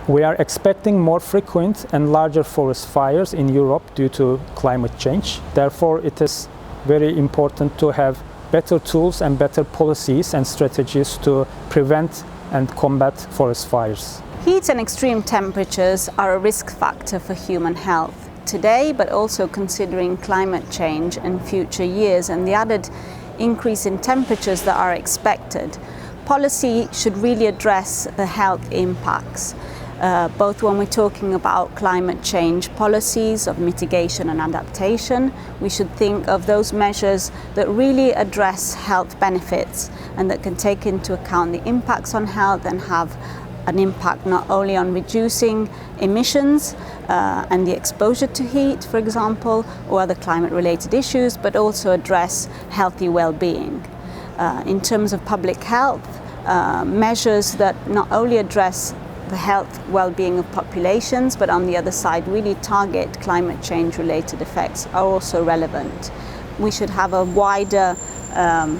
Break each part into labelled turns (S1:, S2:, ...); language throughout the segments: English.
S1: We are expecting more frequent and larger forest fires in Europe due to climate change. Therefore, it is very important to have better tools and better policies and strategies to prevent and combat forest fires.
S2: Heat and extreme temperatures are a risk factor for human health today, but also considering climate change in future years and the added increase in temperatures that are expected. Policy should really address the health impacts, both when we're talking about climate change policies of mitigation and adaptation. We should think of those measures that really address health benefits and that can take into account the impacts on health and have an impact not only on reducing emissions and the exposure to heat, for example, or other climate-related issues, but also address healthy well-being. In terms of public health, measures that not only address the health well-being of populations, but on the other side really target climate change-related effects are also relevant. We should have a wider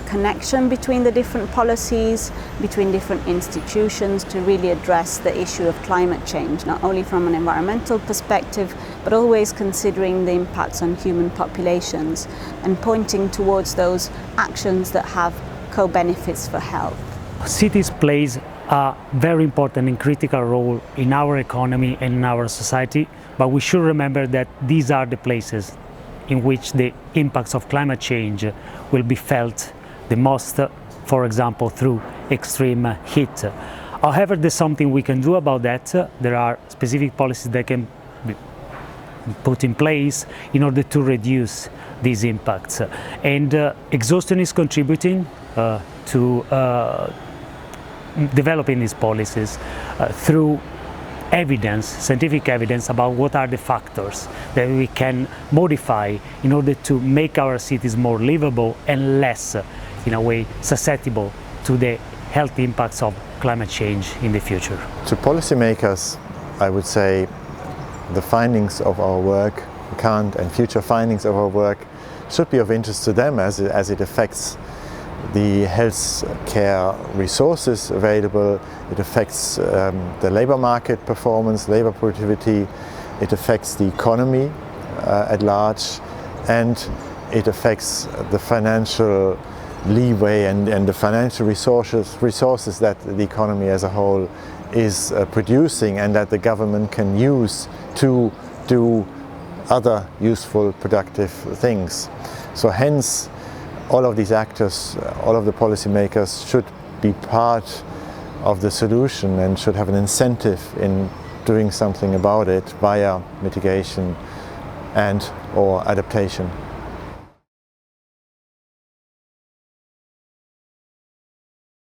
S2: connection between the different policies, between different institutions to really address the issue of climate change, not only from an environmental perspective, but always considering the impacts on human populations and pointing towards those actions that have co-benefits for health.
S3: Cities plays a very important and critical role in our economy and in our society, but we should remember that these are the places in which the impacts of climate change will be felt the most, for example, through extreme heat. However, there's something we can do about that. There are specific policies that can be put in place in order to reduce these impacts. And EXHAUSTION is contributing to developing these policies through evidence, scientific evidence about what are the factors that we can modify in order to make our cities more livable and less, in a way, susceptible to the health impacts of climate change in the future.
S4: To policymakers, I would say the findings of our work, current and future findings of our work, should be of interest to them as it affects the health care resources available. It affects the labor market performance, labor productivity, it affects the economy at large, and it affects the financial leeway and the financial resources that the economy as a whole is producing and that the government can use to do other useful, productive things. So hence, all of these actors, all of the policymakers should be part of the solution and should have an incentive in doing something about it via mitigation and/or adaptation.